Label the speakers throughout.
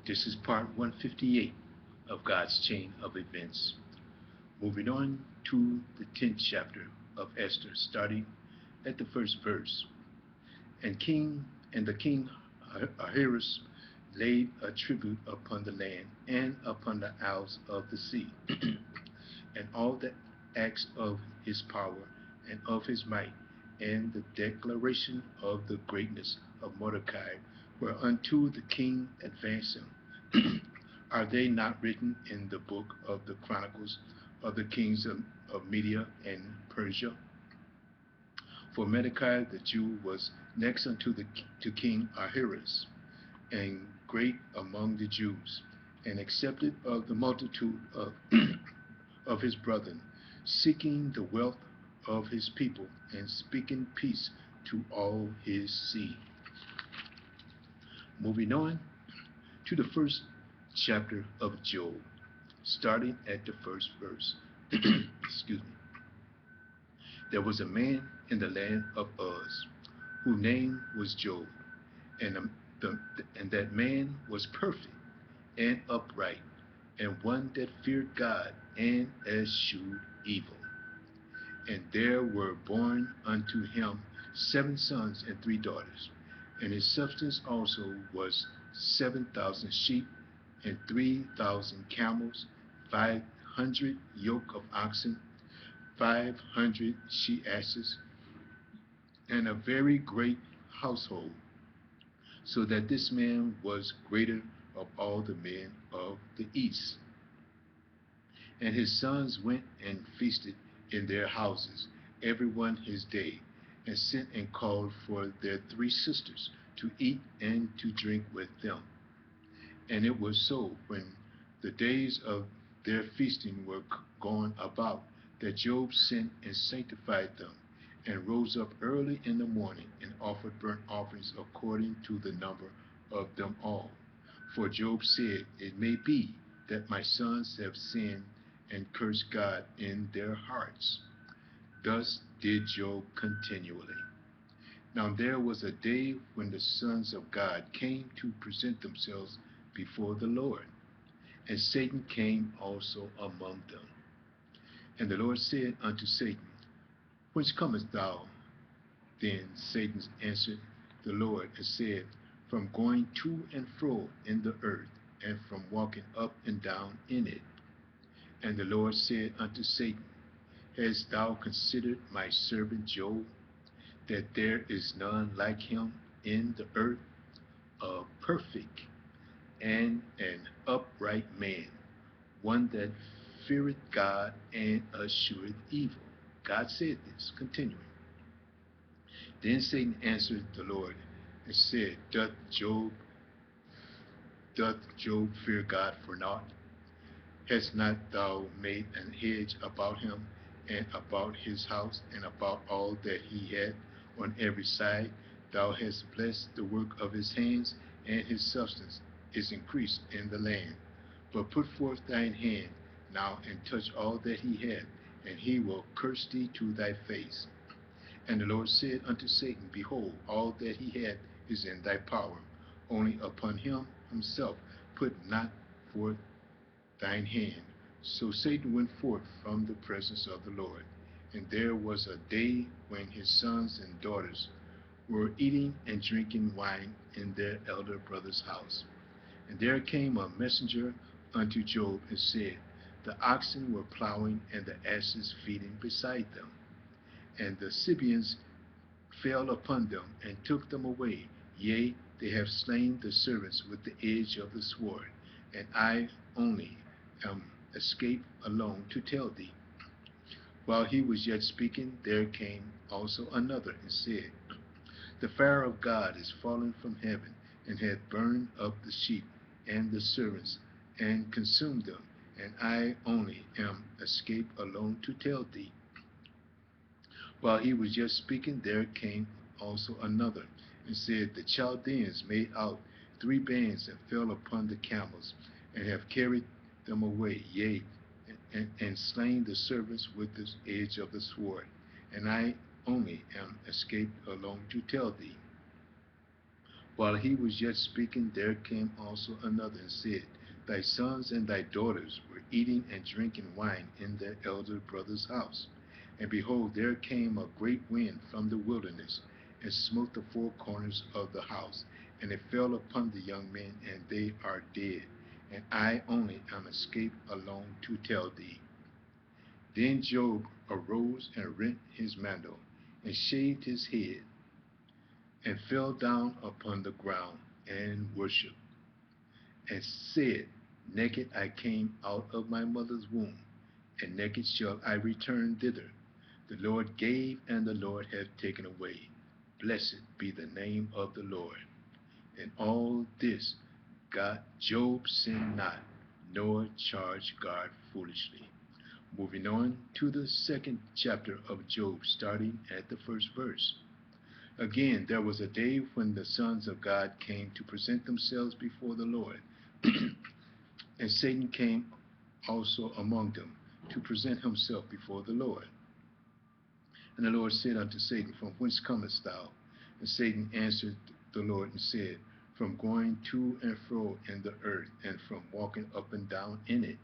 Speaker 1: This is part 158 of God's chain of events. Moving on to the 10th chapter of Esther, starting at the first verse. And the king Ahasuerus laid a tribute upon the land and upon the isles of the sea, and all the acts of his power and of his might, and the declaration of the greatness of Mordecai were unto the king advancing. Are they not written in the book of the chronicles of the kings of Media and Persia? For Mordecai the Jew was next unto to King Ahasuerus, and great among the Jews, and accepted of the multitude of, of his brethren, seeking the wealth of his people, and speaking peace to all his seed. Moving on to the first chapter of Job, starting at the first verse. Excuse me. There was a man in the land of Uz, whose name was Job, and, and that man was perfect and upright, and one that feared God and eschewed evil. And there were born unto him 7 sons and 3 daughters. And his substance also was 7,000 sheep, and 3,000 camels, 500 yoke of oxen, 500 she asses, and a very great household, so that this man was greater of all the men of the east. And his sons went and feasted in their houses, every one his day, and sent and called for their 3 sisters to eat and to drink with them. And it was so, when the days of their feasting were gone about, that Job sent and sanctified them, and rose up early in the morning, and offered burnt offerings according to the number of them all. For Job said, It may be that my sons have sinned and cursed God in their hearts. Thus did Job continually. Now there was a day when the sons of God came to present themselves before the Lord, and Satan came also among them. And the Lord said unto Satan, Whence comest thou? Then Satan answered the Lord and said, From going to and fro in the earth, and from walking up and down in it. And the Lord said unto Satan, Hast thou considered my servant Job, that there is none like him in the earth, a perfect and an upright man, one that feareth God and escheweth evil? God said this, continuing. Then Satan answered the Lord and said, Doth Job fear God for naught? Hast not thou made an hedge about him, and about his house, and about all that he had on every side? Thou hast blessed the work of his hands, and his substance is increased in the land. But put forth thine hand now, and touch all that he hath, and he will curse thee to thy face. And the Lord said unto Satan, Behold, all that he hath is in thy power, only upon him himself put not forth thine hand. So Satan went forth from the presence of the Lord. And there was a day when his sons and daughters were eating and drinking wine in their elder brother's house. And there came a messenger unto Job, and said, The oxen were plowing, and the asses feeding beside them. And the Sabeans fell upon them, and took them away. Yea, they have slain the servants with the edge of the sword. And I only am escaped alone to tell thee. While he was yet speaking, there came also another, and said, The fire of God is fallen from heaven, and hath burned up the sheep and the servants, and consumed them. And I only am escaped alone to tell thee. While he was yet speaking, there came also another, and said, The Chaldeans made out 3 bands, and fell upon the camels, and have carried them away, yea, and slain the servants with the edge of the sword. And I only am escaped alone to tell thee. While he was yet speaking, there came also another and said, Thy sons and thy daughters were eating and drinking wine in their elder brother's house. And behold, there came a great wind from the wilderness, and smote the four corners of the house, and it fell upon the young men, and they are dead. And I only am escaped alone to tell thee. Then Job arose and rent his mantle, and shaved his head, and fell down upon the ground, and worshipped, and said, Naked I came out of my mother's womb, and naked shall I return thither. The Lord gave, and the Lord hath taken away. Blessed be the name of the Lord. In all this Job sinned not, nor charged God foolishly. Moving on to the second chapter of Job, starting at the first verse. Again, there was a day when the sons of God came to present themselves before the Lord, and Satan came also among them to present himself before the Lord. And the Lord said unto Satan, From whence comest thou? And Satan answered the Lord and said, From going to and fro in the earth, and from walking up and down in it.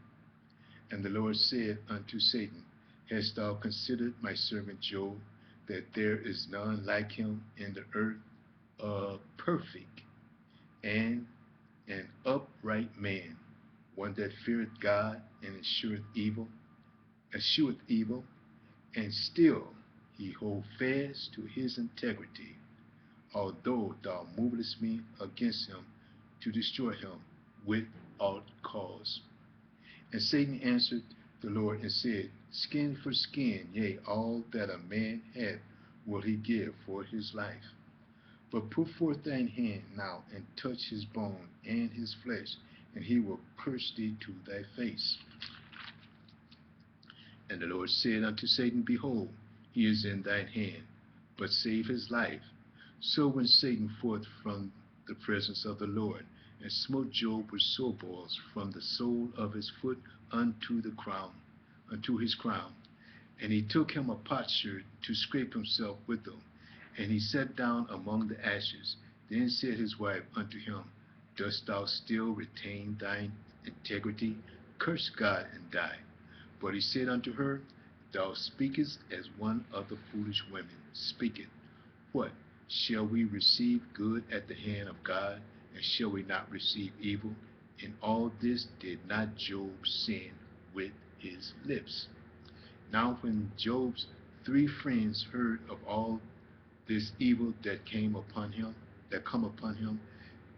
Speaker 1: And the Lord said unto Satan, Hast thou considered my servant Job, that there is none like him in the earth, a perfect and an upright man, one that feareth God and escheweth evil, and still he hold fast to his integrity, although thou movest me against him to destroy him without cause. And Satan answered the Lord and said, Skin for skin, yea, all that a man hath will he give for his life. But put forth thine hand now, and touch his bone and his flesh, and he will curse thee to thy face. And the Lord said unto Satan, Behold, he is in thine hand, but save his life. So went Satan forth from the presence of the Lord, and smote Job with sore boils from the sole of his foot unto his crown. And he took him a potsherd to scrape himself withal, and he sat down among the ashes. Then said his wife unto him, Dost thou still retain thine integrity? Curse God and die. But he said unto her, Thou speakest as one of the foolish women speaketh. What? Shall we receive good at the hand of God, and shall we not receive evil? In all this did not Job sin with his lips. Now when Job's three friends heard of all this evil that come upon him,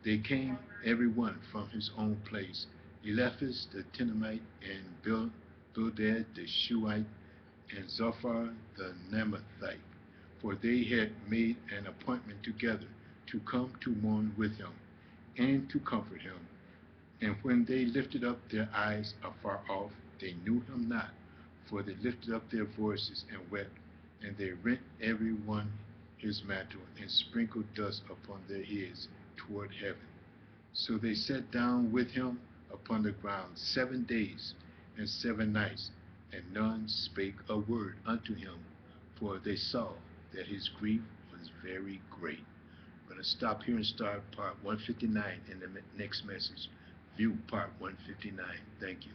Speaker 1: they came every one from his own place, Eliphaz the Temanite, and Bildad the Shuhite, and Zophar the Naamathite, for they had made an appointment together to come to mourn with him, and to comfort him. And when they lifted up their eyes afar off, they knew him not, for they lifted up their voices and wept, and they rent every one his mantle, and sprinkled dust upon their heads toward heaven. So they sat down with him upon the ground 7 days and 7 nights, and none spake a word unto him, for they saw that his grief was very great. I'm going to stop here and start part 159 in the next message. View part 159. Thank you.